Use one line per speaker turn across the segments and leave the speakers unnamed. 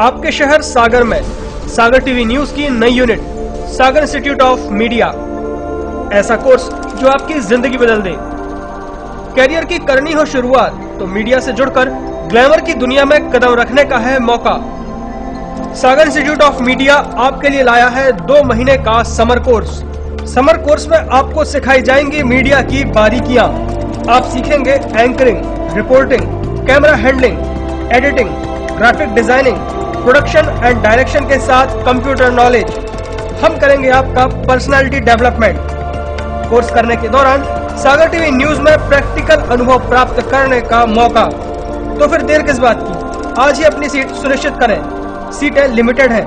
आपके शहर सागर में सागर टीवी न्यूज की नई unit Sagar institute of media. ऐसा कोर्स जो आपकी जिंदगी बदल दे। कैरियर की करनी हो शुरुआत तो मीडिया से जुड़कर ग्लैमर की दुनिया में कदम रखने का है मौका। सागर इंस्टीट्यूट ऑफ मीडिया आपके लिए लाया है 2 महीने का समर कोर्स। समर कोर्स में आपको सिखाई जाएंगी मीडिया की बारीकियां। आप सीखेंगे anchoring, reporting, camera handling, editing, graphic designing, production and direction के साथ कंप्यूटर नॉलेज। हम करेंगे आपका पर्सनालिटी डेवलपमेंट। कोर्स करने के दौरान सागर टीवी न्यूज में प्रैक्टिकल अनुभव प्राप्त करने का मौका। तो फिर देर किस बात की, आज ही अपनी सीट सुनिश्चित करें। सीटें लिमिटेड हैं।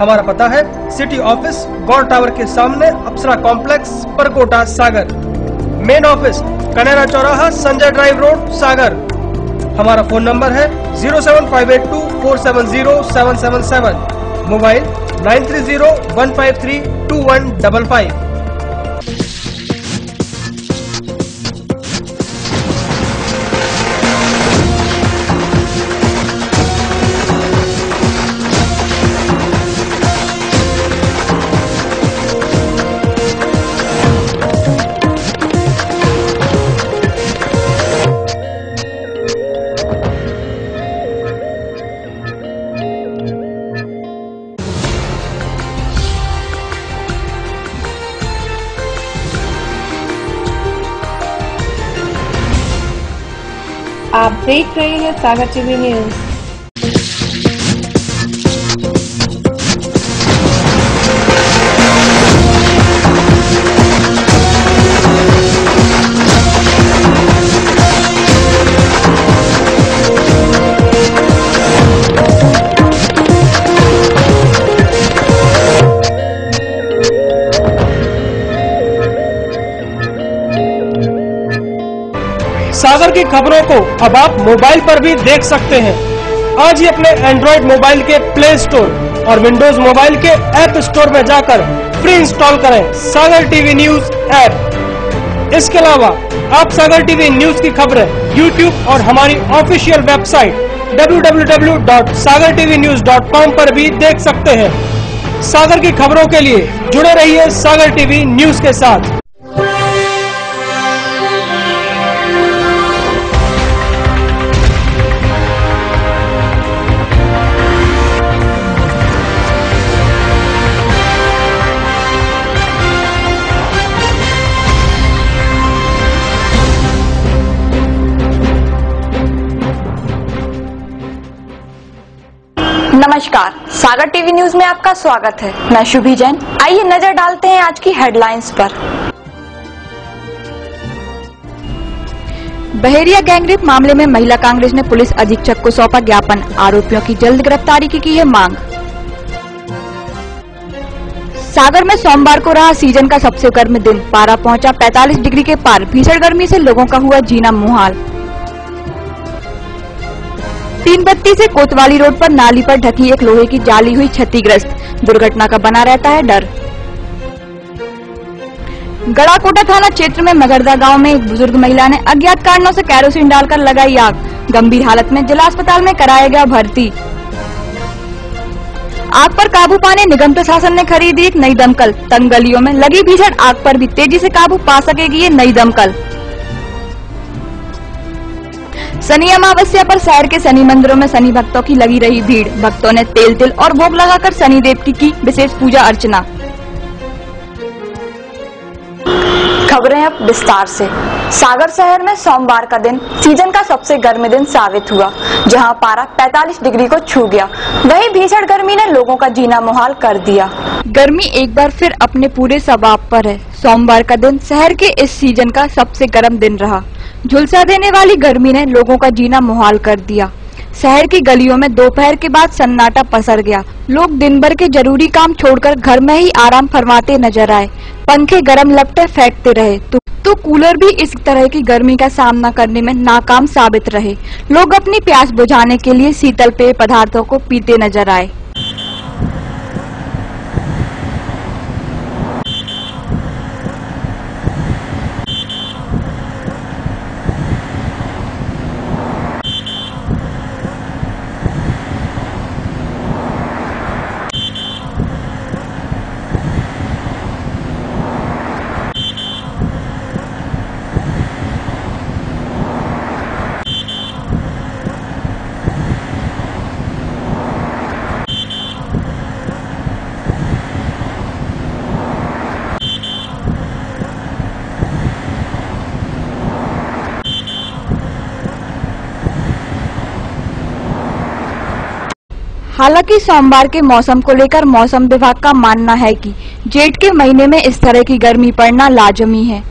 हमारा पता है सिटी ऑफिस गौर टावर के सामने, अप्सरा कॉम्प्लेक्स, परकोटा, सागर। मेन ऑफिस कनेरा चौराहा, संजय ड्राइव रोड, सागर। हमारा फोन नंबर है 07582470777, मोबाइल 9301532155।
आप देख रहे हैं सागर टीवी न्यूज।
सागर की खबरों को अब आप मोबाइल पर भी देख सकते हैं। आज ही अपने एंड्रॉइड मोबाइल के प्ले स्टोर और विंडोज मोबाइल के ऐप स्टोर में जाकर फ्री इंस्टॉल करें सागर टीवी न्यूज ऐप। इसके अलावा आप सागर टीवी न्यूज की खबरें यूट्यूब और हमारी ऑफिशियल वेबसाइट www.sagartvnews.com पर भी देख सकते हैं। सागर की खबरों के लिए जुड़े रहिए सागर टीवी न्यूज के साथ।
नमस्कार, सागर टीवी न्यूज में आपका स्वागत है। मैं शुभी जैन। आइए नजर डालते हैं आज की हेडलाइंस पर। बहेरिया गैंगरेप मामले में महिला कांग्रेस ने पुलिस अधीक्षक को सौंपा ज्ञापन। आरोपियों की जल्द गिरफ्तारी की है मांग। सागर में सोमवार को रहा सीजन का सबसे गर्म दिन। पारा पहुंचा 45 डिग्री के पार। भीषण गर्मी से लोगों का हुआ जीना मुहाल। 3 बत्ती से कोतवाली रोड पर नाली पर ढकी एक लोहे की जाली हुई क्षतिग्रस्त। दुर्घटना का बना रहता है डर। गड़ाकोटा थाना क्षेत्र में मगरदा गांव में एक बुजुर्ग महिला ने अज्ञात कारणों से कैरोसिन डालकर लगाई आग। गंभीर हालत में जिला अस्पताल में कराया गया भर्ती। आग पर काबू पाने निगम प्रशासन ने खरीदी एक नई दमकल। तंग गलियों में लगी भीषण आग पर भी तेजी से काबू पा सकेगी ये नई दमकल। शनि अमावस्या पर शहर के शनि मंदिरों में शनि भक्तों की लगी रही भीड़। भक्तों ने तेल तिल और भोग लगाकर शनि देव की विशेष पूजा अर्चना। खबरें अब विस्तार से। सागर शहर में सोमवार का दिन सीजन का सबसे गर्म दिन साबित हुआ, जहां पारा 45 डिग्री को छू गया। वहीं भीषण गर्मी ने लोगों का जीना मुहाल कर दिया। गर्मी एक बार फिर अपने पूरे सवाब पर है। सोमवार का दिन शहर के इस सीजन का सबसे गर्म दिन रहा। झुलसा देने वाली गर्मी ने लोगों का जीना मुहाल कर दिया। शहर की गलियों में दोपहर के बाद सन्नाटा पसर गया। लोग दिन भर के जरूरी काम छोड़कर घर में ही आराम फरमाते नजर आए। पंखे गरम लपटें फेंकते रहे तो कूलर भी इस तरह की गर्मी का सामना करने में नाकाम साबित रहे। लोग अपनी प्यास बुझाने के लिए शीतल पेय पदार्थों को पीते नजर आए। हालांकि सोमवार के मौसम को लेकर मौसम विभाग का मानना है कि जेठ के महीने में इस तरह की गर्मी पड़ना लाजमी है।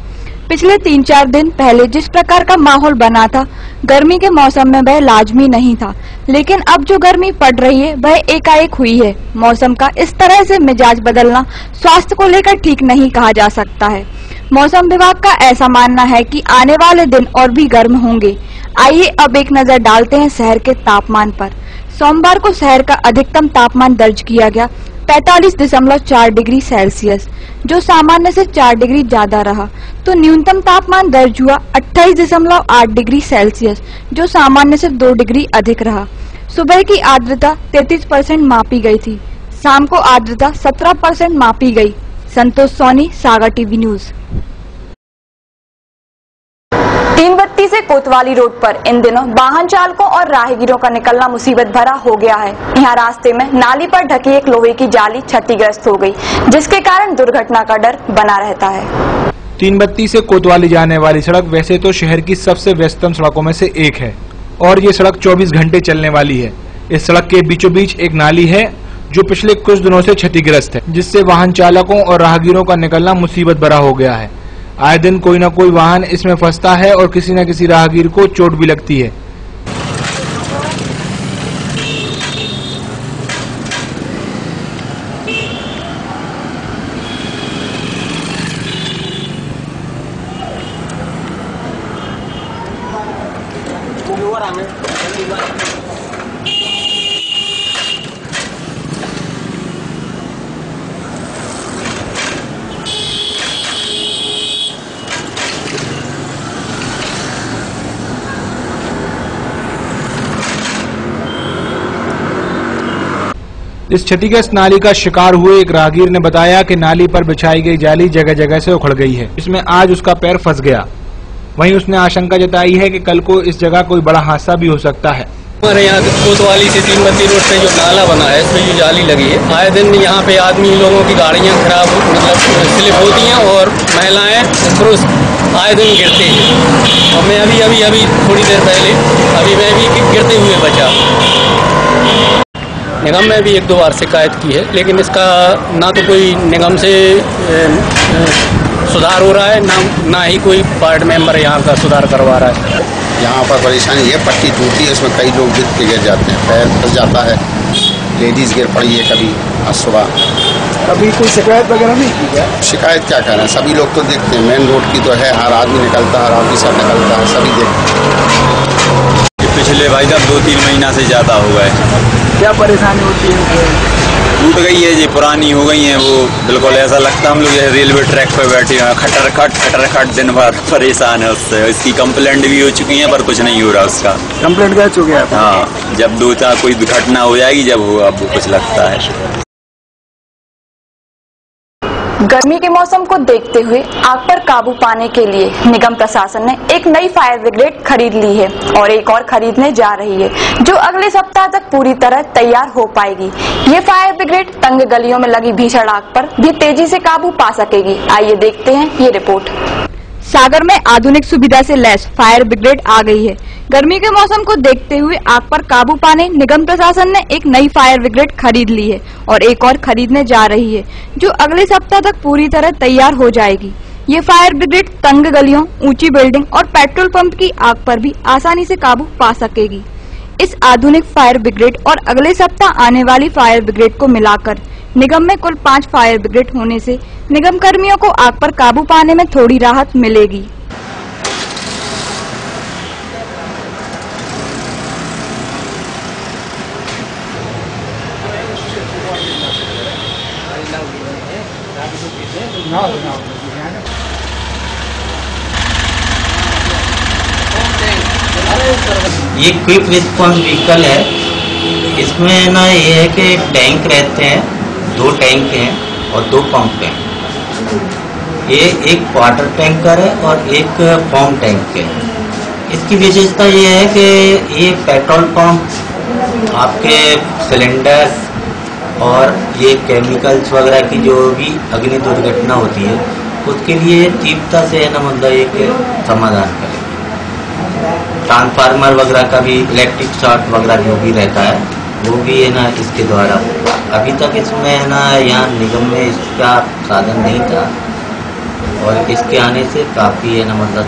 पिछले 3-4 दिन पहले जिस प्रकार का माहौल बना था गर्मी के मौसम में वह लाजमी नहीं था, लेकिन अब जो गर्मी पड़ रही है वह एकाएक हुई है। मौसम का इस तरह से मिजाज बदलना स्वास्थ्य को लेकर ठीक नहीं कहा जा सकता है। मौसम विभाग का ऐसा मानना है कि आने वाले दिन और भी गर्म होंगे। आइए अब एक नजर डालते हैं शहर के तापमान पर। सोमवार को शहर का अधिकतम तापमान दर्ज किया गया 45.4 डिग्री सेल्सियस, जो सामान्य से 4 डिग्री ज्यादा रहा। तो न्यूनतम तापमान दर्ज हुआ 28.8 डिग्री सेल्सियस, जो सामान्य से 2 डिग्री अधिक रहा। सुबह की आर्द्रता 33% मापी गई थी, शाम को आर्द्रता 17% मापी गई। संतोष सोनी, सागर टीवी न्यूज। तीन बत्ती से कोतवाली रोड पर इन दिनों वाहन चालकों और राहगीरों का निकलना मुसीबत भरा हो गया है। यहाँ रास्ते में नाली पर ढकी एक लोहे की जाली क्षतिग्रस्त हो गई, जिसके कारण दुर्घटना का डर बना रहता है।
तीन बत्ती से कोतवाली जाने वाली सड़क वैसे तो शहर की सबसे व्यस्तम सड़कों में से एक है और ये सड़क 24 घंटे चलने वाली है। इस सड़क के बीचों बीच एक नाली है जो पिछले कुछ दिनों से क्षतिग्रस्त है, जिससे वाहन चालकों और राहगीरों का निकलना मुसीबत भरा हो गया है। आए दिन कोई न कोई वाहन इसमें फंसता है और किसी न किसी राहगीर को चोट भी लगती है। इस क्षतिग्रस्त नाली का शिकार हुए एक राहगीर ने बताया कि नाली पर बिछाई गई जाली जगह जगह से उखड़ गई है, इसमें आज उसका पैर फंस गया। वहीं उसने आशंका जताई है कि कल को इस जगह कोई बड़ा हादसा भी हो सकता है।
हमारे यहाँ कोतवाली से तीन बत्ती रोड पे जो नाला बना है, इसमें जो जाली लगी है, आए दिन यहाँ पे आदमी लोगों की गाड़ियाँ खराब मतलब स्लिप होती हैं और महिलाएं पुरुष आए दिन गिरते हैं। और मैं अभी थोड़ी देर पहले मैं भी गिरते हुए बचा। निगम में भी 1-2 बार शिकायत की है, लेकिन इसका ना तो कोई निगम से सुधार हो रहा है, ना ही कोई वार्ड मेंबर यहाँ का सुधार करवा रहा है।
यहाँ पर परेशानी है, पट्टी टूटी है, उसमें कई लोग गिर जाते हैं, पैर फंस जाता है, लेडीज गिर पड़ी है कभी आज सुबह।
कभी कोई शिकायत वगैरह नहीं की क्या?
शिकायत क्या करें, सभी लोग तो देखते हैं, मेन रोड की तो है, हर आदमी निकलता है, हर आदमी सब निकलता है, सभी देखते हैं।
पिछले भाई साहब 2-3 महीना से ज़्यादा हो गए।
क्या परेशानी होती है?
टूट गई है जी, पुरानी हो गई है, वो बिल्कुल ऐसा लगता है हम लोग रेलवे ट्रैक पर बैठे हैं, खटर खट दिन भर परेशान है उससे। इसकी कंप्लेंट भी हो चुकी है पर कुछ नहीं हो रहा उसका।
कंप्लेंट कर चुके हैं?
हाँ, जब 2-4 कोई घटना हो जाएगी जब हो, अब कुछ लगता है।
गर्मी के मौसम को देखते हुए आग पर काबू पाने के लिए निगम प्रशासन ने एक नई फायर ब्रिगेड खरीद ली है और एक और खरीदने जा रही है, जो अगले सप्ताह तक पूरी तरह तैयार हो पाएगी। ये फायर ब्रिगेड तंग गलियों में लगी भीषण आग पर भी तेजी से काबू पा सकेगी। आइए देखते हैं ये रिपोर्ट। सागर में आधुनिक सुविधा से लैस फायर ब्रिगेड आ गई है। गर्मी के मौसम को देखते हुए आग पर काबू पाने निगम प्रशासन ने एक नई फायर ब्रिगेड खरीद ली है और एक और खरीदने जा रही है, जो अगले सप्ताह तक पूरी तरह तैयार हो जाएगी। ये फायर ब्रिगेड तंग गलियों, ऊंची बिल्डिंग और पेट्रोल पंप की आग पर भी आसानी से काबू पा सकेगी। इस आधुनिक फायर ब्रिगेड और अगले सप्ताह आने वाली फायर ब्रिगेड को मिलाकर निगम में कुल 5 फायर ब्रिगेड होने से निगम कर्मियों को आग पर काबू पाने में थोड़ी राहत मिलेगी।
ये क्विक रिस्पॉन्स व्हीकल है। इसमें ना ये है कि टैंक रहते हैं, 2 टैंक हैं और 2 पंप हैं। ये एक वाटर टैंकर है और एक फोम टैंक है। इसकी विशेषता ये है कि ये पेट्रोल पंप, आपके सिलेंडर्स और ये केमिकल्स वगैरह की जो भी अग्नि दुर्घटना होती है उसके लिए तीव्रता से है ना मतलब एक समाधान करें। ट्रांसफार्मर वगैरह का भी इलेक्ट्रिक शॉर्ट वगैरह जो भी रहता है वो भी है ना इसके द्वारा होगा। अभी तक इसमें है ना यहाँ निगम में इसका साधन नहीं था और इसके आने से काफ़ी है ना मतलब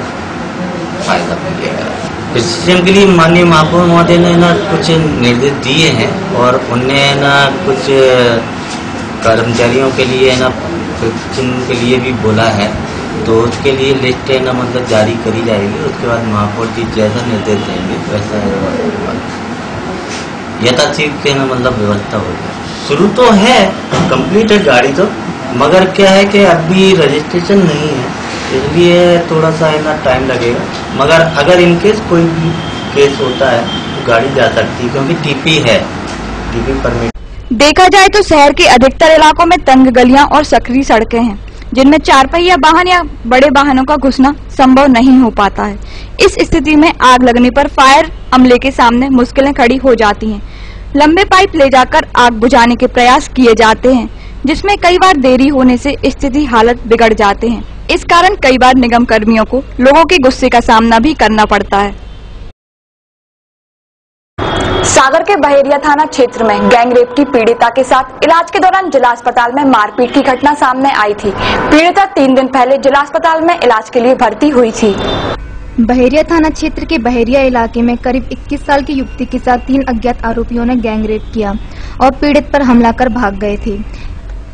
फायदा मिलेगा। इस सिस्टम के लिए माननीय महापौर महोदय ने ना कुछ निर्देश दिए हैं और उनने ना कुछ कर्मचारियों के लिए है ना प्रशिक्षण के लिए भी बोला है, तो उसके लिए लिस्ट है ना मतलब जारी करी जाएगी। उसके बाद महापौर जी जैसा निर्देश देंगे वैसा यथाशीघ्र है ना मतलब व्यवस्था होगी। शुरू तो है, कंप्लीट है गाड़ी तो, मगर क्या है कि अभी रजिस्ट्रेशन नहीं है, इसलिए थोड़ा सा है ना टाइम लगेगा। मगर अगर इनकेस कोई भी केस होता है तो गाड़ी जा सकती है क्योंकि टीपी है, टीपी परमिट।
देखा जाए तो शहर के अधिकतर इलाकों में तंग गलियां और सकरी सड़कें हैं, जिनमें 4 पहिया वाहन या बड़े वाहनों का घुसना संभव नहीं हो पाता है। इस स्थिति में आग लगने पर फायर अमले के सामने मुश्किलें खड़ी हो जाती हैं। लंबे पाइप ले जाकर आग बुझाने के प्रयास किए जाते हैं, जिसमें कई बार देरी होने से स्थिति हालत बिगड़ जाते हैं। इस कारण कई बार निगम कर्मियों को लोगों के गुस्से का सामना भी करना पड़ता है। सागर के बहेरिया थाना क्षेत्र में गैंगरेप की पीड़िता के साथ इलाज के दौरान जिला अस्पताल में मारपीट की घटना सामने आई थी। पीड़िता 3 दिन पहले जिला अस्पताल में इलाज के लिए भर्ती हुई थी।
बहेरिया थाना क्षेत्र के बहेरिया इलाके में करीब 21 साल की युवती के साथ 3 अज्ञात आरोपियों ने गैंगरेप किया और पीड़ित पर हमला कर भाग गए थे।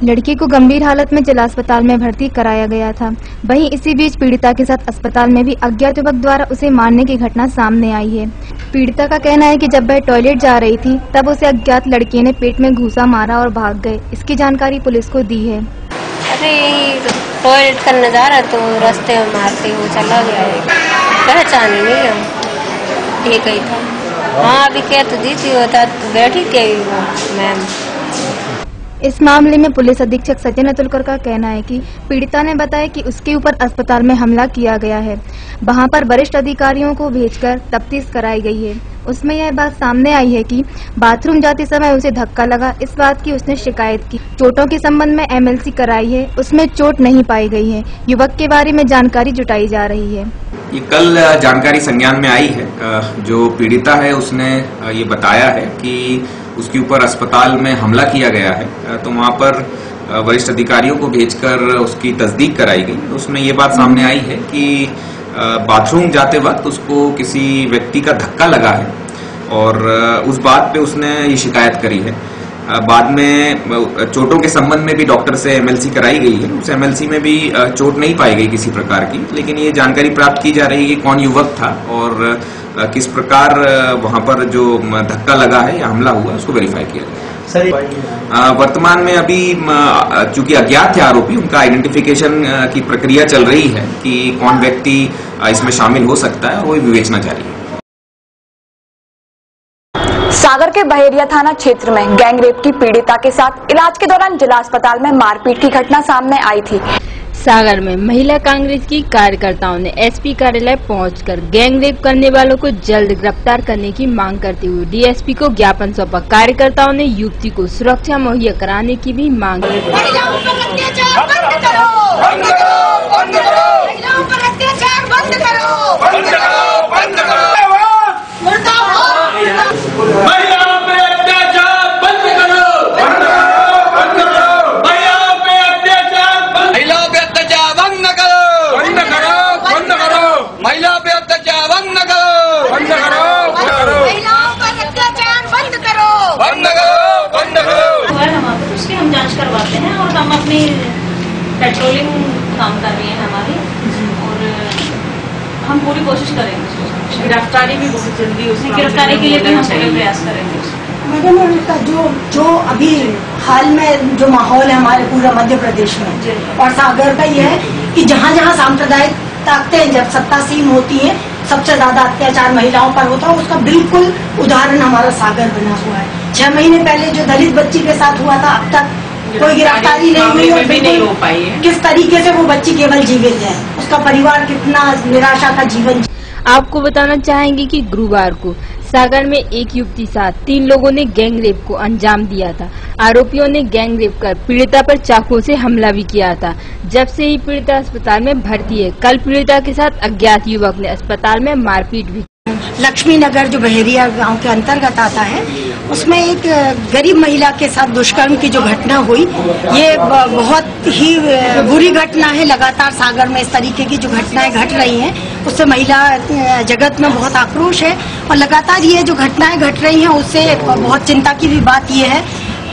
लड़की को गंभीर हालत में जिला अस्पताल में भर्ती कराया गया था। वहीं इसी बीच पीड़िता के साथ अस्पताल में भी अज्ञात युवक द्वारा उसे मारने की घटना सामने आई है। पीड़िता का कहना है कि जब वह टॉयलेट जा रही थी तब उसे अज्ञात लड़के ने पेट में घूसा मारा और भाग गए। इसकी जानकारी पुलिस को दी है।
अरे टॉयलेट करने जा रहा तो रास्ते में मारते हुए चला गया है, पहचान नहीं है, ठीक ही था। हाँ अभी कह तो दी थी, होता तो बैठी थी मैम।
इस मामले में पुलिस अधीक्षक सचिन अतुलकर का कहना है कि पीड़िता ने बताया कि उसके ऊपर अस्पताल में हमला किया गया है। वहां पर वरिष्ठ अधिकारियों को भेजकर तफ्तीश कराई गई है। उसमें यह बात सामने आई है कि बाथरूम जाते समय उसे धक्का लगा, इस बात की उसने शिकायत की। चोटों के संबंध में एमएलसी कराई है, उसमें चोट नहीं पाई गई है। युवक के बारे में जानकारी जुटाई जा रही है।
ये कल जानकारी संज्ञान में आई है। जो पीड़िता है उसने ये बताया है कि उसके ऊपर अस्पताल में हमला किया गया है, तो वहां पर वरिष्ठ अधिकारियों को भेजकर उसकी तस्दीक कराई गई। उसमें ये बात सामने आई है कि बाथरूम जाते वक्त उसको किसी व्यक्ति का धक्का लगा है और उस बात पे उसने ये शिकायत करी है। बाद में चोटों के संबंध में भी डॉक्टर से एमएलसी कराई गई है। उस एमएलसी में भी चोट नहीं पाई गई किसी प्रकार की, लेकिन ये जानकारी प्राप्त की जा रही है कि कौन युवक था और किस प्रकार वहां पर जो धक्का लगा है या हमला हुआ उसको वेरीफाई किया जाए। वर्तमान में अभी चूंकि अज्ञात थे आरोपी, उनका आइडेंटिफिकेशन की प्रक्रिया चल रही है कि कौन व्यक्ति इसमें शामिल हो सकता है और वो विवेचना जारी है।
सागर के बहेरिया थाना क्षेत्र में गैंगरेप की पीड़िता के साथ इलाज के दौरान जिला अस्पताल में मारपीट की घटना सामने आई थी।
सागर में महिला कांग्रेस की कार्यकर्ताओं ने एसपी कार्यालय पहुंचकर गैंगरेप करने वालों को जल्द गिरफ्तार करने की मांग करते हुए डीएसपी को ज्ञापन सौंपा। कार्यकर्ताओं ने युवती को सुरक्षा मुहैया कराने की भी मांग की।
हम जांच करवाते हैं और हम अपनी पेट्रोलिंग काम कर रही है हमारी, और हम पूरी कोशिश करेंगे। गिरफ्तारी भी बहुत जल्दी, उसकी गिरफ्तारी के लिए भी हम पूरे प्रयास करेंगे।
मैडम उनका जो अभी हाल में जो माहौल है हमारे पूरा मध्य प्रदेश में और सागर का ये है कि जहाँ जहाँ सांप्रदायिक ताकतें जब सत्तासीन होती है सबसे ज्यादा अत्याचार महिलाओं पर होता है, उसका बिल्कुल उदाहरण हमारा सागर बना हुआ है। 6 महीने पहले जो दलित बच्ची के साथ हुआ था, अब तक कोई गिरफ्तारी नहीं हुई और
भी नहीं हो पाई है।
किस तरीके से वो बच्ची केवल जीवित है, उसका परिवार कितना निराशा का जीवन।
आपको बताना चाहेंगे कि गुरुवार को सागर में एक युवती साथ 3 लोगों ने गैंगरेप को अंजाम दिया था। आरोपियों ने गैंगरेप कर पीड़िता पर चाकू से हमला भी किया था। जब से ही पीड़िता अस्पताल में भर्ती है। कल पीड़िता के साथ अज्ञात युवक ने अस्पताल में मारपीट भी की।
लक्ष्मी नगर जो बहेरिया गांव के अंतर्गत आता है, उसमें एक गरीब महिला के साथ दुष्कर्म की जो घटना हुई, ये बहुत ही बुरी घटना है। लगातार सागर में इस तरीके की जो घटनाएं घट रही हैं, उससे महिला जगत में बहुत आक्रोश है और लगातार ये जो घटनाएं घट रही हैं उससे बहुत चिंता की भी बात ये है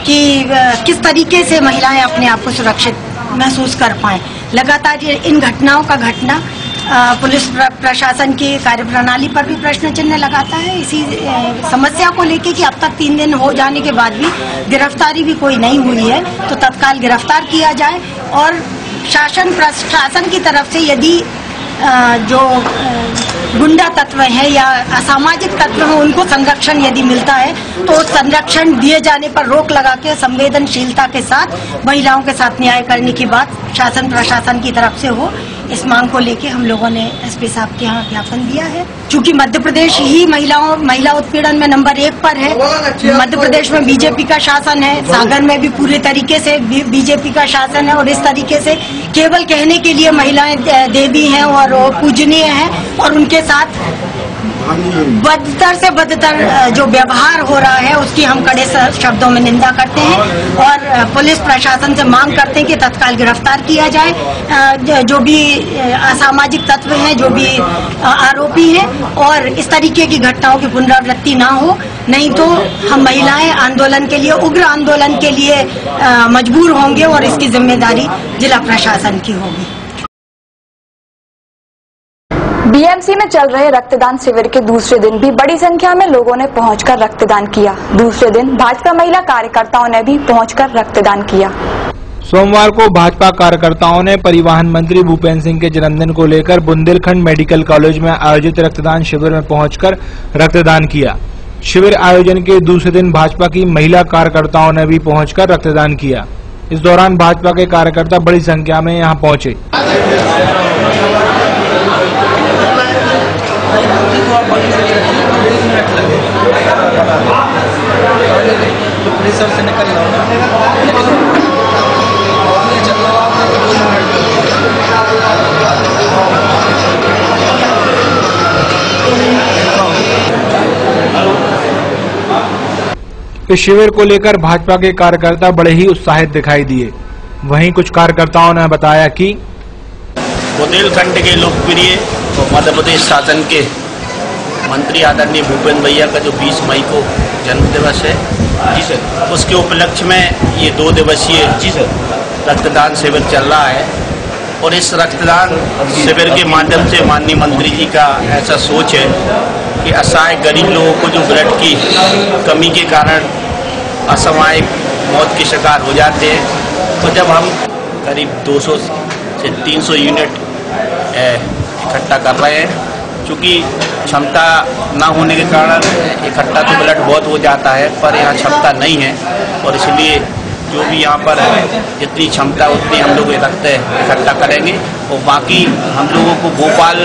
कि किस तरीके से महिलाएं अपने आप को सुरक्षित महसूस कर पाएं। लगातार ये इन घटनाओं का घटना पुलिस प्रशासन की कार्यप्रणाली पर भी प्रश्न चिन्ह लगाता है। इसी समस्या को लेकर कि अब तक 3 दिन हो जाने के बाद भी गिरफ्तारी भी कोई नहीं हुई है, तो तत्काल गिरफ्तार किया जाए और शासन प्रशासन की तरफ से यदि जो गुंडा तत्व है या असामाजिक तत्व है उनको संरक्षण यदि मिलता है तो संरक्षण दिए जाने पर रोक लगा के संवेदनशीलता के साथ महिलाओं के साथ न्याय करने की बात शासन प्रशासन की तरफ से हो। इस मांग को लेके हम लोगों ने एसपी साहब के यहाँ ज्ञापन दिया है। चूंकि मध्य प्रदेश ही महिला उत्पीड़न में नंबर 1 पर है, मध्य प्रदेश में बीजेपी का शासन है, सागर में भी पूरे तरीके से बीजेपी का शासन है और इस तरीके से केवल कहने के लिए महिलाएं देवी हैं और पूजनीय हैं और उनके साथ बदतर से बदतर जो व्यवहार हो रहा है उसकी हम कड़े शब्दों में निंदा करते हैं और पुलिस प्रशासन से मांग करते हैं कि तत्काल गिरफ्तार किया जाए जो भी असामाजिक तत्व हैं, जो भी आरोपी हैं और इस तरीके की घटनाओं की पुनरावृत्ति ना हो। नहीं तो हम महिलाएं आंदोलन के लिए, उग्र आंदोलन के लिए मजबूर होंगे और इसकी जिम्मेदारी जिला प्रशासन की होगी।
बीएमसी में चल रहे रक्तदान शिविर के दूसरे दिन भी बड़ी संख्या में लोगों ने पहुंचकर रक्तदान किया। दूसरे दिन भाजपा महिला कार्यकर्ताओं ने भी पहुंचकर रक्तदान किया।
सोमवार को भाजपा कार्यकर्ताओं ने परिवहन मंत्री भूपेंद्र सिंह के जन्मदिन को लेकर बुंदेलखंड मेडिकल कॉलेज में आयोजित रक्तदान शिविर में पहुंचकर रक्तदान किया। शिविर आयोजन के दूसरे दिन भाजपा की महिला कार्यकर्ताओं ने भी पहुंचकर रक्तदान किया। इस दौरान भाजपा के कार्यकर्ता बड़ी संख्या में यहां पहुंचे। इस शिविर को लेकर भाजपा के कार्यकर्ता बड़े ही उत्साहित दिखाई दिए। वहीं कुछ कार्यकर्ताओं ने बताया कि
बुंदेलखंड के लोकप्रिय और मध्य प्रदेश शासन के मंत्री आदरणीय भूपेंद्र भैया का जो 20 मई को जन्म दिवस है, जी सर, उसके उपलक्ष्य में ये 2 दिवसीय जी सर रक्तदान शिविर चल रहा है और इस रक्तदान शिविर के माध्यम से माननीय मंत्री जी का ऐसा सोच है कि असहाय गरीब लोगों को जो ब्लड की कमी के कारण असामयिक मौत के शिकार हो जाते हैं, तो जब हम करीब 200 से 300 यूनिट इकट्ठा कर रहे हैं, चूँकि क्षमता ना होने के कारण इकट्ठा तो ब्लड बहुत हो जाता है पर यहाँ क्षमता नहीं है और इसलिए जो भी यहाँ पर जितनी क्षमता उतनी हम लोग रखते हैं इकट्ठा करेंगे। और बाकी हम लोगों को भोपाल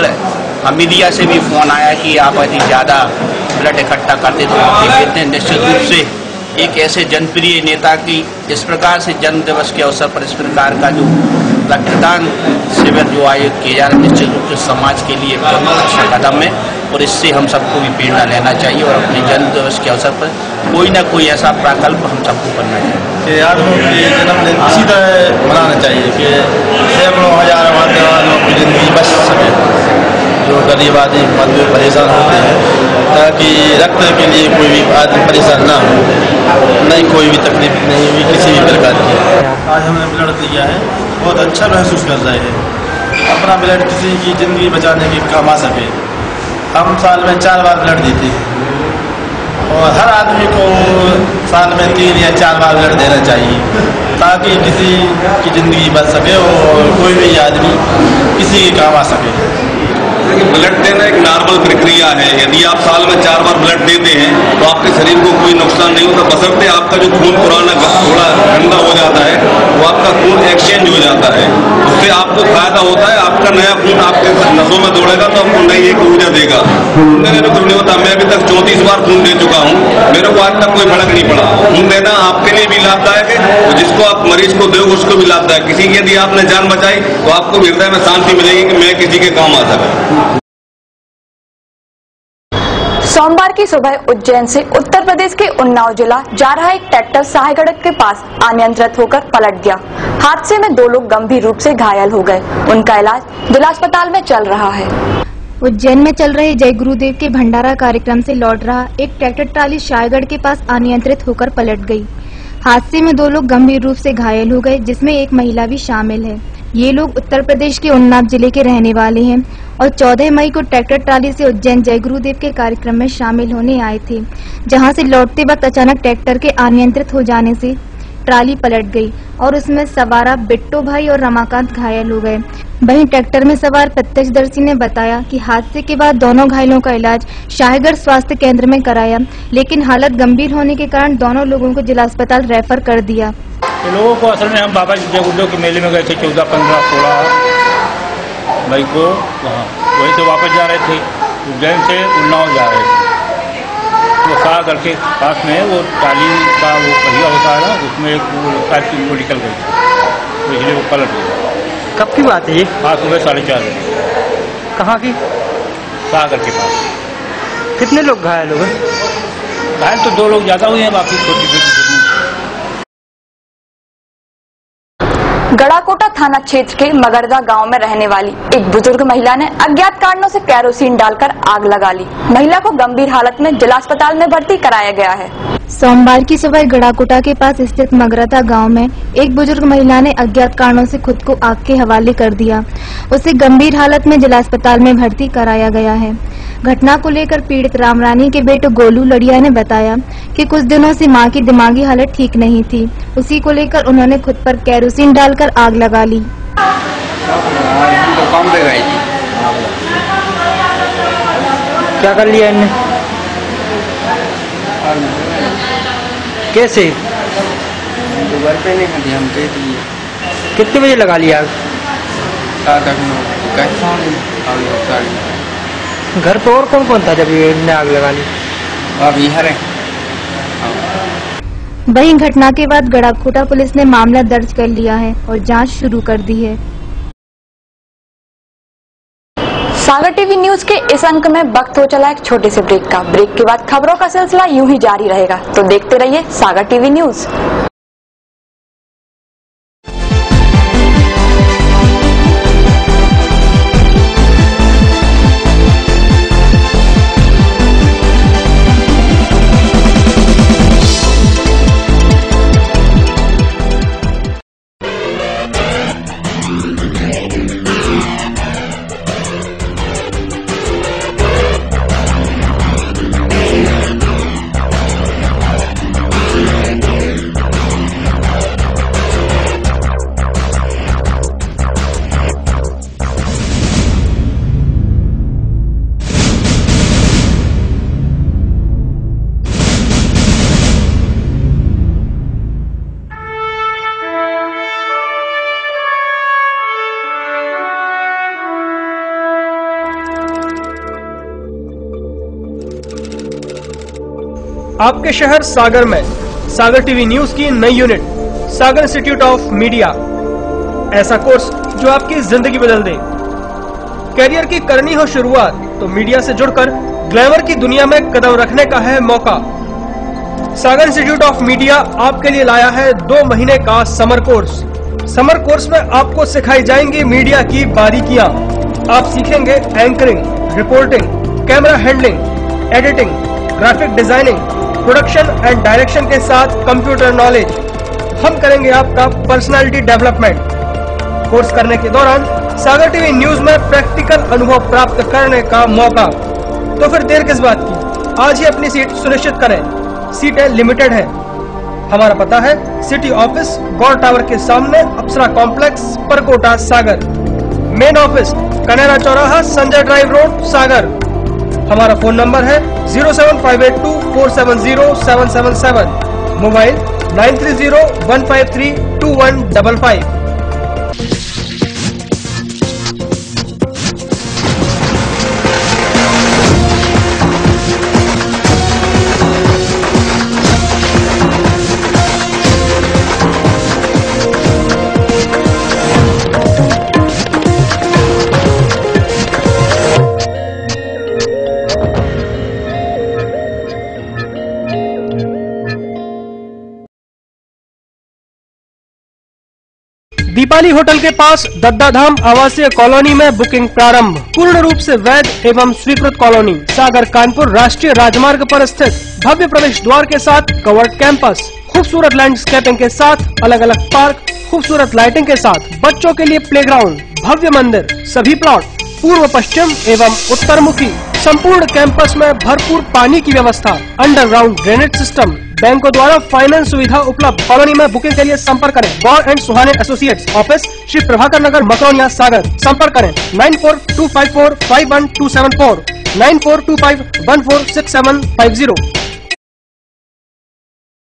मीडिया से भी फोन आया कि आप यदि ज़्यादा ब्लड इकट्ठा करते तो आप देते हैं। निश्चित रूप से एक ऐसे जनप्रिय नेता की इस प्रकार से जन्म दिवस के अवसर पर इस प्रकार का जो रक्तदान शिविर जो आयोजित किया जा रहा है, निश्चित रूप से समाज के लिए बहुत अच्छा कदम है और इससे हम सबको भी प्रेरणा लेना चाहिए और अपने जन्म दिवस के अवसर पर कोई ना कोई ऐसा प्रकल्प हम सबको करना चाहिए।
जन्मदिन इसी तरह मनाना चाहिए कि सैकड़ों हजारों वालों की जिंदगी बच सके, जो गरीब आदमी मजदूर परेशान होते हैं, ताकि रक्त के लिए कोई भी आदमी परेशान ना हो, नहीं कोई भी तकलीफ नहीं हुई किसी भी प्रकार की। आज हमने ब्लड दिया है, बहुत अच्छा महसूस कर रहे हैं। अपना ब्लड किसी की जिंदगी बचाने के काम आ सके। हम साल में 4 बार ब्लड देते हैं और हर आदमी को साल में 3 या 4 बार ब्लड देना चाहिए ताकि किसी की जिंदगी बच सके और कोई भी आदमी किसी के काम आ सके।
ब्लड देना एक नॉर्मल प्रक्रिया है। यदि आप साल में 4 बार ब्लड देते हैं तो आपके शरीर को कोई नुकसान नहीं होता, बशर्ते आपका जो खून पुराना थोड़ा ठंडा हो जाता है वो आपका खून एक्सचेंज हो जाता है, उससे आपको फायदा होता है। आपका नया खून आपके नसों में दौड़ेगा तो आपको नई एक ऊर्जा देगा। मेरे को कुछ नहीं होता, मैं अभी तक 34 बार खून दे चुका हूँ, मेरे को आज तक कोई फर्क नहीं पड़ा। खून देना आपके लिए भी लाभदायक है और जिसको आप मरीज को दो उसको भी लाभदायक। किसी की यदि आपने जान बचाई तो आपको हृदय में शांति मिलेगी कि मैं किसी के काम आ सका।
सोमवार की सुबह उज्जैन से उत्तर प्रदेश के उन्नाव जिला जा रहा एक ट्रैक्टर साहेगढ़ के पास अनियंत्रित होकर पलट गया। हादसे में 2 लोग गंभीर रूप से घायल हो गए। उनका इलाज जिला अस्पताल में चल रहा है।
उज्जैन में चल रहे जय गुरुदेव के भंडारा कार्यक्रम से लौट रहा एक ट्रैक्टर ट्राली साहेगढ़ के पास अनियंत्रित होकर पलट गई। हादसे में 2 लोग गंभीर रूप से घायल हो गए, जिसमें एक महिला भी शामिल है। ये लोग उत्तर प्रदेश के उन्नाव जिले के रहने वाले हैं और 14 मई को ट्रैक्टर ट्राली से उज्जैन जय गुरुदेव के कार्यक्रम में शामिल होने आए थे, जहां से लौटते वक्त अचानक ट्रैक्टर के अनियंत्रित हो जाने से ट्राली पलट गई और उसमें सवार बिट्टू भाई और रमाकांत घायल हो गए। वहीं ट्रैक्टर में सवार प्रत्यक्षदर्शी ने बताया कि हादसे के बाद दोनों घायलों का इलाज साहेगढ़ स्वास्थ्य केंद्र में कराया, लेकिन हालत गंभीर होने के कारण दोनों लोगों को जिला अस्पताल रेफर कर दिया।
लोगों को असल में हम बाबा जय गुरुदेव के मेले में गए थे 14, 15, 16 मई को। वहीं से वापस जा रहे थे, उज्जैन से उन्नाव जा रहे थे। वो साहेगढ़ के पास में वो ट्राली का वो पहिया होता है ना, उसमें एक वो निकल गई, तो इसलिए वो पलट गई।
कब की बात है ये?
आज सुबह 4:30 बजे।
कहाँ की?
साहेगढ़ के पास।
कितने लोग घायल हो गए?
घायल तो 2 लोग ज्यादा हुए हैं, बाकी छोटी।
गड़ाकोटा थाना क्षेत्र के मगरदा गांव में रहने वाली एक बुजुर्ग महिला ने अज्ञात कारणों से केरोसिन डालकर आग लगा ली। महिला को गंभीर हालत में जिला अस्पताल में भर्ती कराया गया है।
सोमवार की सुबह गड़ाकोटा के पास स्थित मगरदा गांव में एक बुजुर्ग महिला ने अज्ञात कारणों से खुद को आग के हवाले कर दिया। उसे गंभीर हालत में जिला अस्पताल में भर्ती कराया गया है। घटना को लेकर पीड़ित रामरानी के बेटे गोलू लड़िया ने बताया कि कुछ दिनों से मां की दिमागी हालत ठीक नहीं थी। उसी को लेकर उन्होंने खुद पर केरोसिन डालकर आग लगा ली।
तो काम पे गई थी। क्या कर लिया इनने? कैसे?
घर पे नहीं खड़ी, हम दे दिए।
कितने बजे लगा लिया आग?
7-8
घर पे और कौन कौन था जब ये इनने आग लगा ली?
अभी हरे।
वहीं घटना के बाद गड़ाकोटा पुलिस ने मामला दर्ज कर लिया है और जांच शुरू कर दी है।
सागर टीवी न्यूज के इस अंक में वक्त हो चला एक छोटे से ब्रेक का। ब्रेक के बाद खबरों का सिलसिला यूं ही जारी रहेगा, तो देखते रहिए सागर टीवी न्यूज।
आपके शहर सागर में सागर टीवी न्यूज की नई unit Sagar institute of media, ऐसा कोर्स जो आपकी जिंदगी बदल दे। कैरियर की करनी हो शुरुआत तो मीडिया से जुड़कर ग्लैमर की दुनिया में कदम रखने का है मौका। सागर इंस्टीट्यूट ऑफ मीडिया आपके लिए लाया है 2 महीने का समर कोर्स। समर कोर्स में आपको सिखाई जाएंगी मीडिया की बारीकियां। आप सीखेंगे anchoring, reporting, camera handling, editing, graphic designing, production and direction के साथ कंप्यूटर नॉलेज। हम करेंगे आपका पर्सनालिटी डेवलपमेंट। कोर्स करने के दौरान सागर टीवी न्यूज में प्रैक्टिकल अनुभव प्राप्त करने का मौका। तो फिर देर किस बात की, आज ही अपनी सीट सुनिश्चित करें। सीटें लिमिटेड है। हमारा पता है सिटी ऑफिस गौर टावर के सामने, अप्सरा कॉम्प्लेक्स, परकोटा, सागर। मेन ऑफिस कनेरा चौराहा, संजय ड्राइव रोड, सागर। हमारा फोन नंबर है 07582470777, मोबाइल 9301532155। होटल के पास दद्दाधाम आवासीय कॉलोनी में बुकिंग प्रारंभ। पूर्ण रूप से वैध एवं स्वीकृत कॉलोनी सागर कानपुर राष्ट्रीय राजमार्ग पर स्थित भव्य प्रवेश द्वार के साथ कवर्ड कैंपस, खूबसूरत लैंडस्केपिंग के साथ अलग अलग पार्क, खूबसूरत लाइटिंग के साथ बच्चों के लिए प्लेग्राउंड, भव्य मंदिर, सभी प्लॉट पूर्व पश्चिम एवं उत्तर मुखी, संपूर्ण कैंपस में भरपूर पानी की व्यवस्था, अंडरग्राउंड ड्रेनेज सिस्टम, बैंकों द्वारा फाइनेंस सुविधा उपलब्ध। कॉलोनी में बुकिंग के लिए संपर्क करें Bor and Suhane associates, office Shri Prabhakar Nagar, Makronia, Sagar. संपर्क करें 9425451274, 9425146750।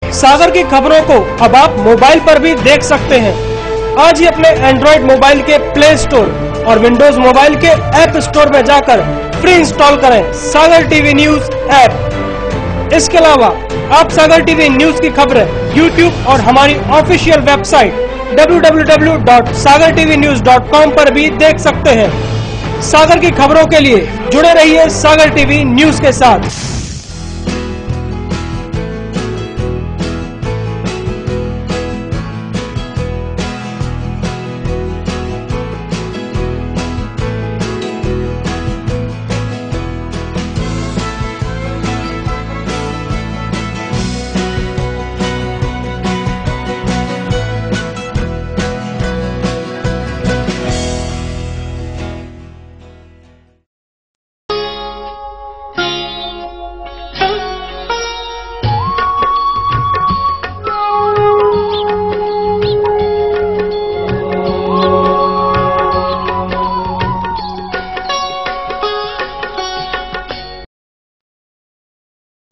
सागर की खबरों को अब आप मोबाइल पर भी देख सकते हैं। आज ही अपने एंड्रॉइड मोबाइल के प्ले स्टोर और विंडोज मोबाइल के ऐप स्टोर में जाकर फ्री इंस्टॉल करें सागर टीवी न्यूज ऐप। इसके अलावा आप सागर टीवी न्यूज की खबरें YouTube और हमारी ऑफिशियल वेबसाइट www.sagartvnews.com पर भी देख सकते हैं। सागर की खबरों के लिए जुड़े रहिए सागर टीवी न्यूज के साथ।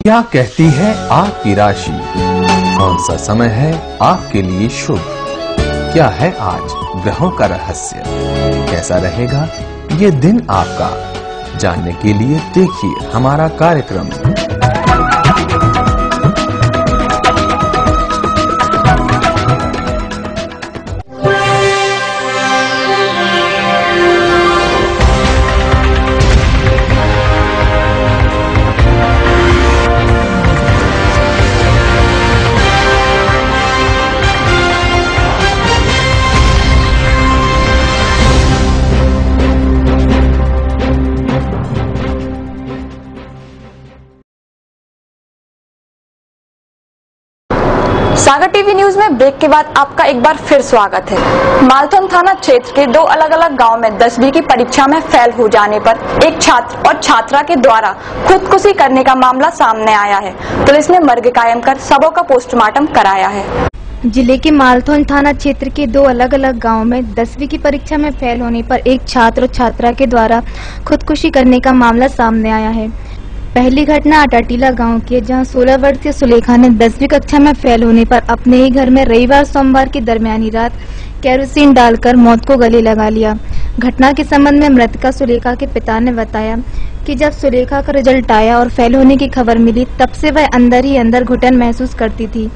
क्या कहती है आपकी राशि? कौन सा समय है आपके लिए शुभ? क्या है आज ग्रहों का रहस्य? कैसा रहेगा ये दिन आपका? जानने के लिए देखिए हमारा कार्यक्रम।
सागर टीवी न्यूज में ब्रेक के बाद आपका एक बार फिर स्वागत है। मालथन थाना क्षेत्र के 2 अलग अलग गांव में 10वीं की परीक्षा में फेल हो जाने पर एक छात्र और छात्रा के द्वारा खुदकुशी करने का मामला सामने आया है। पुलिस ने मर्ग कायम कर शवों का पोस्टमार्टम कराया है।
जिले के मालथन थाना क्षेत्र के 2 अलग अलग गाँव में 10वीं की परीक्षा में फेल होने पर एक छात्र और छात्रा के द्वारा खुदकुशी करने का मामला सामने आया है। पहली घटना अटाटीला गांव की है, जहां 16 वर्षीय सुलेखा ने 10वीं कक्षा में फेल होने पर अपने ही घर में रविवार सोमवार की दरमियानी रात केरोसिन डालकर मौत को गले लगा लिया। घटना के संबंध में मृतका सुलेखा के पिता ने बताया कि जब सुलेखा का रिजल्ट आया और फेल होने की खबर मिली, तब से वह अंदर ही अंदर घुटन महसूस करती थी।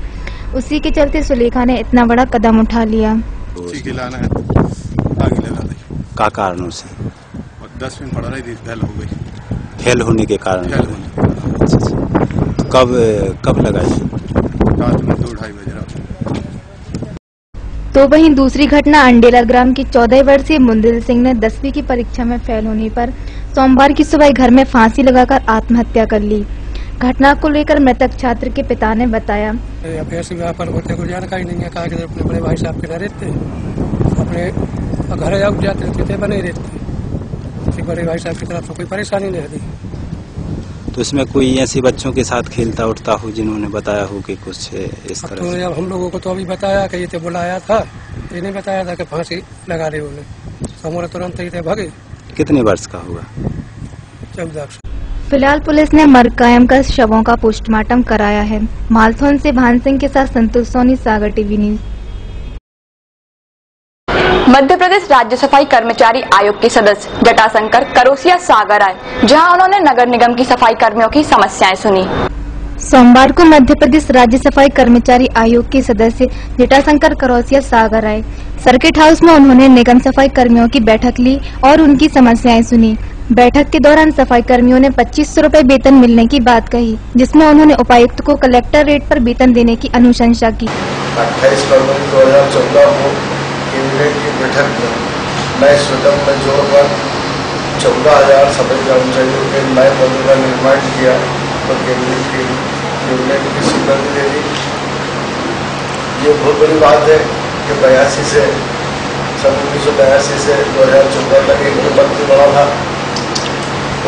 उसी के चलते सुलेखा ने इतना बड़ा कदम उठा लिया।
का कारणों से
10वीं पढ़ रही थी, फेल हो गई।
फेल होने के कारण कब लगाई?
रात में 2-2:30 बजे रात।
तो वहीं दूसरी घटना अंडेला ग्राम की 14 वर्षीय मुंदिल सिंह ने 10वीं की परीक्षा में फेल होने पर सोमवार की सुबह घर में फांसी लगाकर आत्महत्या कर ली। घटना को लेकर मृतक छात्र के पिता ने बताया,
जानकारी नहीं है, कहा कि अपने बड़े भाई साहब के रहते अपने घर जाते बने रहते, बड़े भाई साहब की तरफ से कोई परेशानी नहीं थी।
तो इसमें कोई ऐसे बच्चों के साथ खेलता उठता हो जिन्होंने बताया हो कि कुछ इस तरह
तो जब हम लोगों को तो अभी बताया कि ये तो बुलाया था, ये नहीं बताया था कि फांसी लगा रहे बोले, समूह तुरंत ही थे भागे।
कितने वर्ष का हुआ?
14।
फिलहाल पुलिस ने मर्ग कायम कर शवों का पोस्टमार्टम कराया है। मालथन से भान सिंह के साथ संतोष सोनी, सागर टीवी न्यूज।
मध्य प्रदेश राज्य सफाई कर्मचारी आयोग के सदस्य जटाशंकर करोसिया सागर आए, जहां उन्होंने नगर निगम की सफाई कर्मियों की समस्याएं सुनी।
सोमवार को मध्य प्रदेश राज्य सफाई कर्मचारी आयोग के सदस्य जटाशंकर करोसिया सागर आए। सर्किट हाउस में उन्होंने निगम सफाई कर्मियों की बैठक ली और उनकी समस्याएं सुनी। बैठक के दौरान सफाई कर्मियों ने 2500 रुपए वेतन मिलने की बात कही, जिसमें उन्होंने उपायुक्त को कलेक्टर रेट पर वेतन देने की अनुशंसा की।
28 फरवरी 2014 को केंद्रीय
कैबिनेट की बैठक में नए स्वतंत्र में जोड़कर 14,000 सफाई कर्मचारियों के नए पदों का निर्माण किया और कैबिनेट की स्वीकृति दे दी। ये बहुत बड़ी बात है कि 1982 से 1982 से 2014 तक एक पद भी बढ़ा था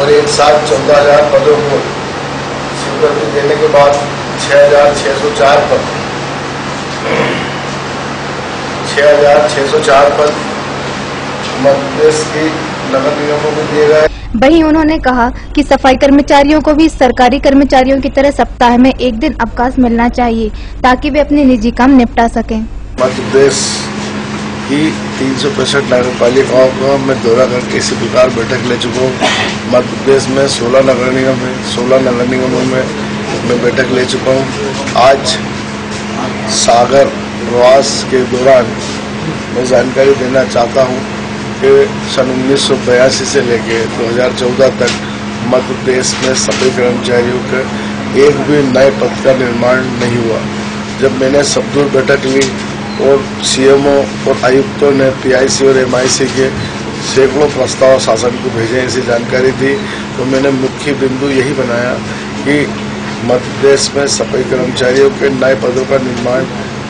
और एक साथ 14,000 पदों को स्वीकृति देने के बाद 6,604 पद 6,604 पद मध्य प्रदेश की नगर निगमों को दिए गए।
वहीं उन्होंने कहा कि सफाई कर्मचारियों को भी सरकारी कर्मचारियों की तरह सप्ताह में एक दिन अवकाश मिलना चाहिए ताकि वे अपने निजी काम निपटा सकें।
मध्य प्रदेश की 365 नगर पालिकाओं का मैं दौरा करके इसी प्रकार बैठक ले चुका हूँ। मध्य प्रदेश में 16 नगर निगम है, 16 नगर निगमों में मैं बैठक ले चुका हूँ। आज सागर प्रवास के दौरान मैं जानकारी देना चाहता हूँ कि सन 1982 से लेकर 2014 तक मध्य प्रदेश में सफाई कर्मचारियों का एक भी नए पद का निर्माण नहीं हुआ। जब मैंने सबदूर बैठक ली और सीएमओ और आयुक्तों ने पीआईसी और एमआईसी के सैकड़ों प्रस्ताव शासन को भेजे, ऐसी जानकारी थी, तो मैंने मुख्य बिंदु यही बनाया कि मध्य प्रदेश में सफाई कर्मचारियों के नए पदों का निर्माण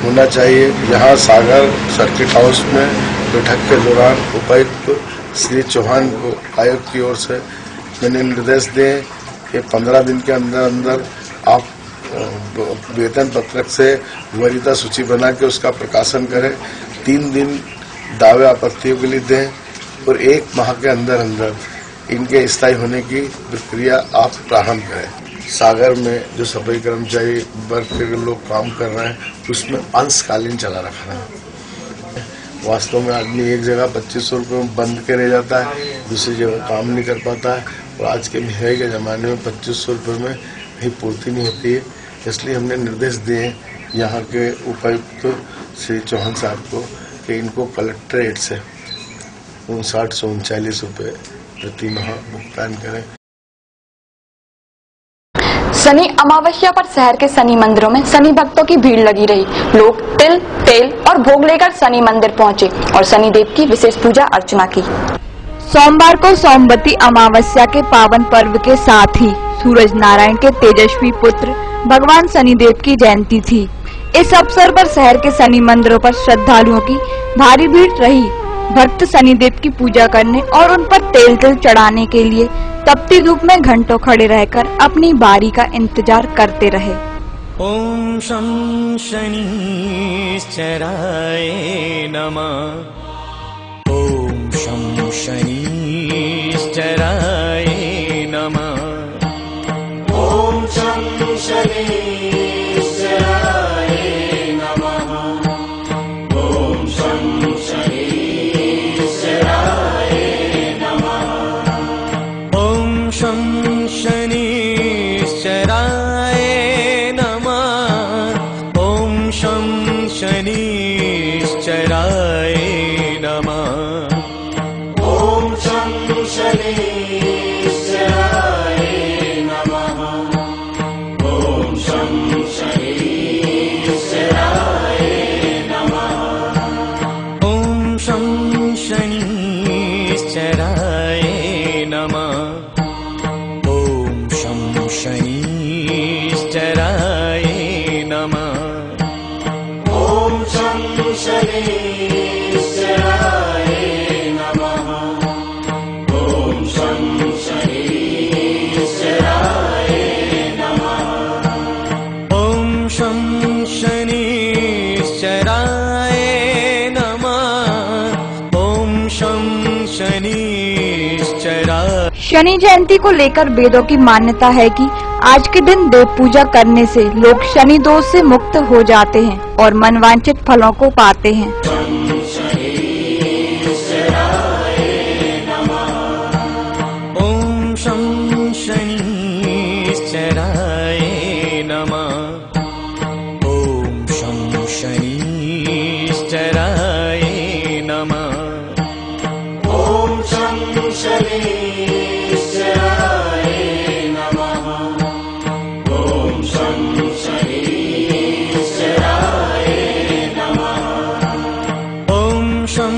होना चाहिए। यहाँ सागर सर्किट हाउस में बैठक के दौरान उपायुक्त श्री चौहान को आयोग की ओर से मैंने निर्देश दिए कि 15 दिन के अंदर अंदर आप वेतन पत्रक से वरीयता सूची बना के उसका प्रकाशन करें, 3 दिन दावे आपत्तियों के लिए दें और 1 माह के अंदर अंदर इनके स्थायी होने की प्रक्रिया आप प्रारंभ करें। सागर में जो सफाई कर्मचारी वर्ग के लोग काम कर रहे हैं उसमें अंशकालीन चला रखना है। वास्तव में आदमी एक जगह 2500 रुपये में बंद के रह जाता है, दूसरी जगह काम नहीं कर पाता है और आज के महंगाई के ज़माने में 2500 रुपये में कहीं पूर्ति नहीं होती है। इसलिए हमने निर्देश दिए यहाँ के उपायुक्त श्री चौहान साहब को कि इनको कलेक्ट्रेट से 5939 रुपये प्रति माह भुगतान करें।
शनि अमावस्या पर शहर के शनि मंदिरों में शनि भक्तों की भीड़ लगी रही। लोग तिल, तेल और भोग लेकर शनि मंदिर पहुंचे और शनि देव की विशेष पूजा अर्चना की।
सोमवार को सोमवती अमावस्या के पावन पर्व के साथ ही सूरज नारायण के तेजस्वी पुत्र भगवान शनिदेव की जयंती थी। इस अवसर पर शहर के शनि मंदिरों पर श्रद्धालुओं की भारी भीड़ रही। भक्त शनिदेव की पूजा करने और उन पर तेल चढ़ाने के लिए तपती धूप में घंटों खड़े रहकर अपनी बारी का इंतजार करते रहे।
ओम शं शनिश्चराय नमः। ओम शं शनिश्चराय नमः। ओम शं शनिश्चराय नमः। ओम शं शनिश्चराय नमः। ओम शं शनिश्चराय नमः। ओम शं शनिश्चराय नमः। ओम शं शनिश्चराय नमः। ओम शं शनिश्चराय नमः। ओम शं शनिश्चराय नमः। ओम शं शनिश्चराय नमः। ओम शं शनिश्चराय नमः। ओम शं शनिश्चराय नमः। ओम शं शनिश्चराय नमः। ओम शं शनिश्चराय।
शनि जयंती को लेकर वेदों की मान्यता है कि आज के दिन देव पूजा करने से लोग शनि दोष से मुक्त हो जाते हैं और मनवांछित फलों को पाते हैं।
ओम शं शनिश्चराय नमः। ओम शं शनिश्चराय नमः। ओम शं शनिश्चराय नमः। ओम शं शनिश्चराय नमः। ओम शं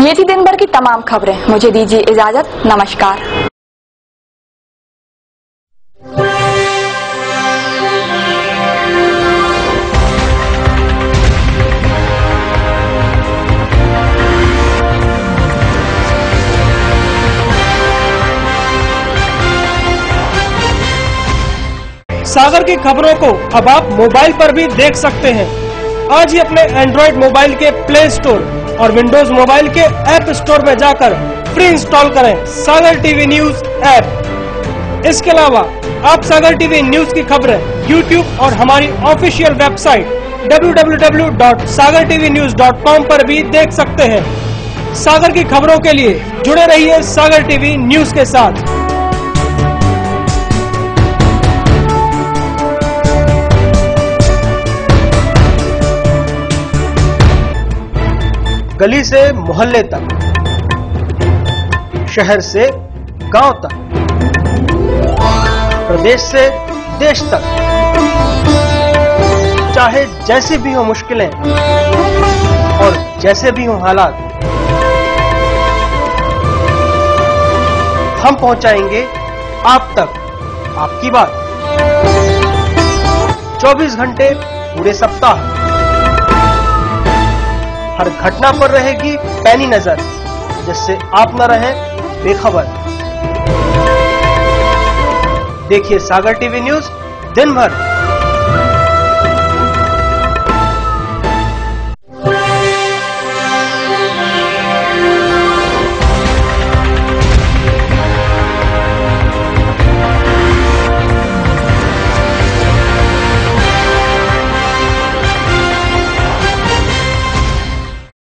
ये थी दिन भर की तमाम खबरें। मुझे दीजिए इजाजत। नमस्कार।
सागर की खबरों को अब आप मोबाइल पर भी देख सकते हैं। आज ही अपने एंड्रॉइड मोबाइल के प्ले स्टोर और विंडोज मोबाइल के ऐप स्टोर में जाकर फ्री इंस्टॉल करें सागर टीवी न्यूज ऐप। इसके अलावा आप सागर टीवी न्यूज की खबरें YouTube और हमारी ऑफिशियल वेबसाइट www.sagartvnews.com पर भी देख सकते हैं। सागर की खबरों के लिए जुड़े रहिए सागर टीवी न्यूज के साथ। गली से मोहल्ले तक, शहर से गांव तक, प्रदेश से देश तक, चाहे जैसी भी हो मुश्किलें और जैसे भी हो हालात, हम पहुंचाएंगे आप तक आपकी बात। 24 घंटे पूरे सप्ताह हर घटना पर रहेगी पैनी नजर, जिससे आप न रहें बेखबर। देखिए सागर टीवी न्यूज दिन भर